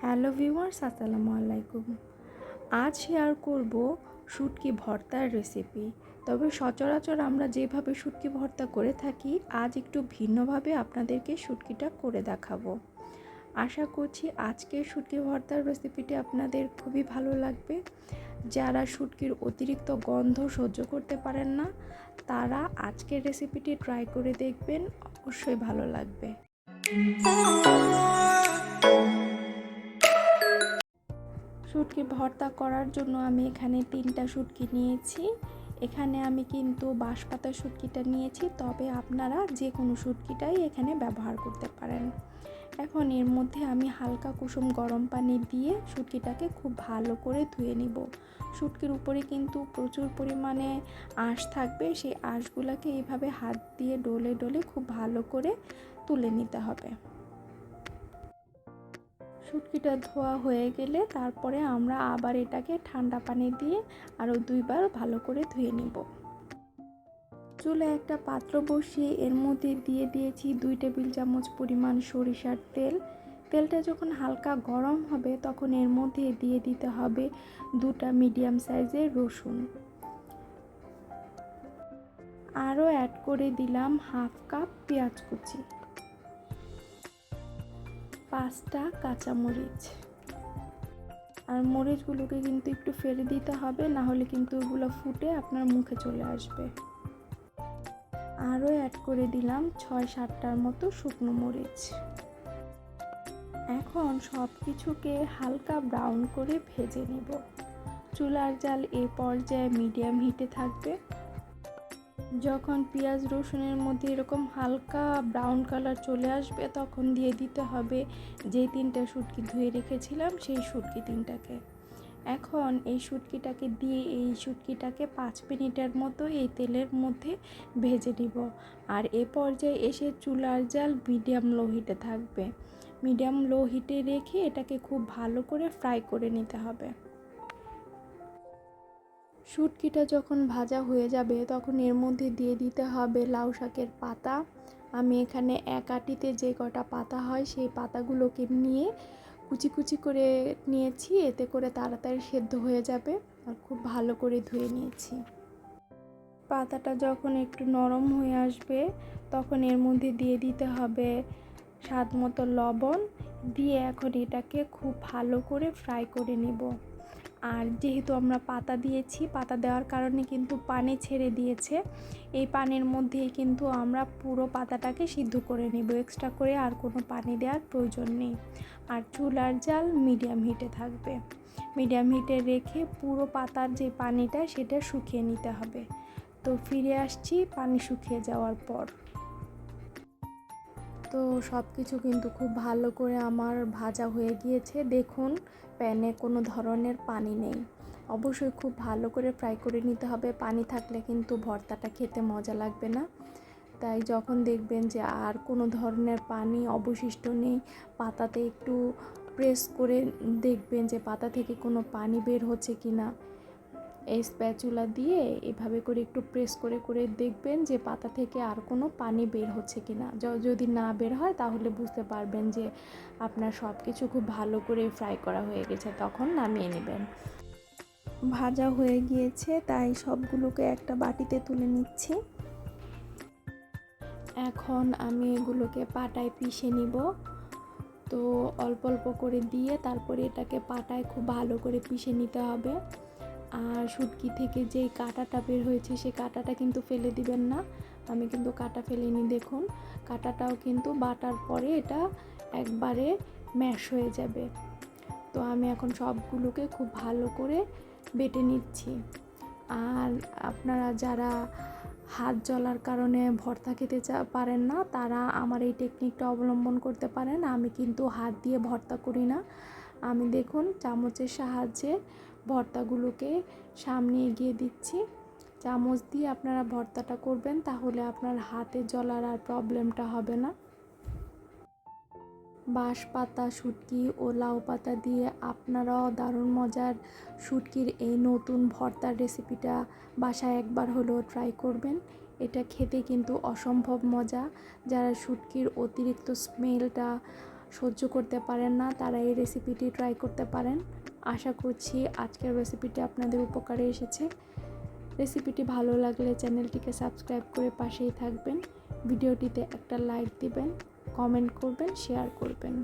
Hello viewers, আসসালামু আলাইকুম। আজ শেয়ার করব শুটকি ভর্তার রেসিপি। তবে সচরাচর আমরা যেভাবে শুটকি ভর্তা করে থাকি, আজ একটু ভিন্নভাবে আপনাদেরকে শুটকিটা করে দেখাবো। আশা করছি আজকের শুটকি ভর্তার রেসিপিটি আপনাদের খুবই ভালো লাগবে। যারা শুটকির অতিরিক্ত গন্ধ সহ্য করতে পারেন না, তারা আজকের রেসিপিটি ট্রাই করে দেখবেন, অবশ্যই ভালো লাগবে। শুটকি ভর্তা করার জন্য আমি এখানে 3টা শুটকি নিয়েছি। এখানে আমি কিন্তু বাঁশপাতা শুটকিটা নিয়েছি, তবে আপনারা যে কোনো শুটকিটাই এখানে ব্যবহার করতে পারেন। এখন এর মধ্যে আমি হালকা কুসুম গরম পানি দিয়ে শুটকিটাকে খুব ভালো করে ধুয়ে নিব। শুটকির উপরে কিন্তু প্রচুর পরিমাণে আঁশ থাকবে, সেই আঁশগুলোকে এইভাবে হাত দিয়ে ডলে ডলে খুব ভালো করে তুলে নিতে হবে। শুটকিটা ধোয়া হয়ে গেলে তারপরে আমরা আবার এটাকে ঠান্ডা পানি দিয়ে আরও 2বার ভালো করে ধুয়ে নিব। চুলায় একটা পাত্র বসিয়ে এর মধ্যে দিয়ে দিয়েছি 2 টেবিল চামচ পরিমাণ সরিষার তেল। তেলটা যখন হালকা গরম হবে তখন এর মধ্যে দিয়ে দিতে হবে 2টা মিডিয়াম সাইজের রসুন। আরও অ্যাড করে দিলাম হাফ কাপ পেঁয়াজ কুচি, 5টা কাঁচামরিচ। আর মরিচগুলোকে কিন্তু একটু ফেলে দিতে হবে, না হলে কিন্তু ওগুলো ফুটে আপনার মুখে চলে আসবে। আরও অ্যাড করে দিলাম 6-7টার মতো শুকনো মরিচ। এখন সব কিছুকে হালকা ব্রাউন করে ভেজে নেব। চুলার জাল এ পর্যায়ে মিডিয়াম হিটে থাকবে। যখন পেঁয়াজ রসুনের মধ্যে এরকম হালকা ব্রাউন কালার চলে আসবে তখন দিয়ে দিতে হবে যে 3টা শুটকি ধুয়ে রেখেছিলাম সেই শুটকি 3টাকে। এখন এই শুটকিটাকে দিয়ে এই শুটকিটাকে 5 মিনিটের মতো এই তেলের মধ্যে ভেজে নিব। আর এ পর্যায়ে এসে চুলার জাল মিডিয়াম লো হিটে থাকবে। মিডিয়াম লো হিটে রেখে এটাকে খুব ভালো করে ফ্রাই করে নিতে হবে। শুটকিটা যখন ভাজা হয়ে যাবে তখন এর মধ্যে দিয়ে দিতে হবে লাউ শাকের পাতা। আমি এখানে এক আটিতে যে কটা পাতা হয় সেই পাতাগুলোকে নিয়ে কুচি কুচি করে নিয়েছি, এতে করে তাড়াতাড়ি সেদ্ধ হয়ে যাবে। আর খুব ভালো করে ধুয়ে নিয়েছি। পাতাটা যখন একটু নরম হয়ে আসবে তখন এর মধ্যে দিয়ে দিতে হবে স্বাদ মতো লবণ, দিয়ে এখন এটাকে খুব ভালো করে ফ্রাই করে নেব। আর যেহেতু আমরা পাতা দিয়েছি, পাতা দেওয়ার কারণে কিন্তু পানি ছেড়ে দিয়েছে। এই পানির মধ্যেই কিন্তু আমরা পুরো পাতাটাকে সিদ্ধ করে নেব, এক্সট্রা করে আর কোনো পানি দেওয়ার প্রয়োজন নেই। আর চুলার জাল মিডিয়াম হিটে থাকবে। মিডিয়াম হিটে রেখে পুরো পাতার যে পানিটা সেটা শুকিয়ে নিতে হবে। তো ফিরে আসছি পানি শুকিয়ে যাওয়ার পর। তো সব কিছু কিন্তু খুব ভালো করে আমার ভাজা হয়ে গিয়েছে। দেখুন প্যানে কোনো ধরনের পানি নেই। অবশ্যই খুব ভালো করে ফ্রাই করে নিতে হবে, পানি থাকলে কিন্তু ভর্তাটা খেতে মজা লাগবে না। তাই যখন দেখবেন যে আর কোনো ধরনের পানি অবশিষ্ট নেই, পাতাতে একটু প্রেস করে দেখবেন যে পাতা থেকে কোনো পানি বের হচ্ছে কি না। এই স্প্যাচুলা দিয়ে এভাবে করে একটু প্রেস করে করে দেখবেন যে পাতা থেকে আর কোনো পানি বের হচ্ছে কি না। যদি না বের হয় তাহলে বুঝতে পারবেন যে আপনার সব কিছু খুব ভালো করে ফ্রাই করা হয়ে গেছে, তখন নামিয়ে নেবেন। ভাজা হয়ে গিয়েছে তাই সবগুলোকে একটা বাটিতে তুলে নিচ্ছি। এখন আমি এগুলোকে পাটায় পিষে নিব। তো অল্প অল্প করে দিয়ে তারপরে এটাকে পাটায় খুব ভালো করে পিষে নিতে হবে। আর শুটকি থেকে যেই কাঁটাটা বের হয়েছে সেই কাঁটাটা কিন্তু ফেলে দিবেন না। আমি কিন্তু কাঁটা ফেলিনি, দেখুন কাঁটাটাও কিন্তু বাটার পরে এটা একবারে ম্যাশ হয়ে যাবে। তো আমি এখন সবগুলোকে খুব ভালো করে বেটে নিচ্ছি। আর আপনারা যারা হাত জ্বলার কারণে ভর্তা খেতে পারেন না, তারা আমার এই টেকনিকটা অবলম্বন করতে পারেন। আমি কিন্তু হাত দিয়ে ভর্তা করি না, আমি দেখুন চামচের সাহায্যে ভর্তাগুলোকে সামনে এগিয়ে দিচ্ছি। চামচ দিয়ে আপনারা ভর্তাটা করবেন, তাহলে আপনার হাতে জ্বলার আর প্রবলেমটা হবে না। বাঁশপাতা শুটকি ও লাউ পাতা দিয়ে আপনারাও দারুণ মজার শুটকির এই নতুন ভর্তার রেসিপিটা বাসায় একবার হলেও ট্রাই করবেন। এটা খেতে কিন্তু অসম্ভব মজা। যারা শুটকির অতিরিক্ত স্মেলটা সহ্য করতে পারেন না তারা এই রেসিপিটি ট্রাই করতে পারেন। আশা করছি আজকের রেসিপিটি আপনাদের উপকারে এসেছে। রেসিপিটি ভালো লাগলে চ্যানেলটিকে সাবস্ক্রাইব করে পাশেই থাকবেন। ভিডিওটিতে একটা লাইক দিবেন, কমেন্ট করবেন, শেয়ার করবেন।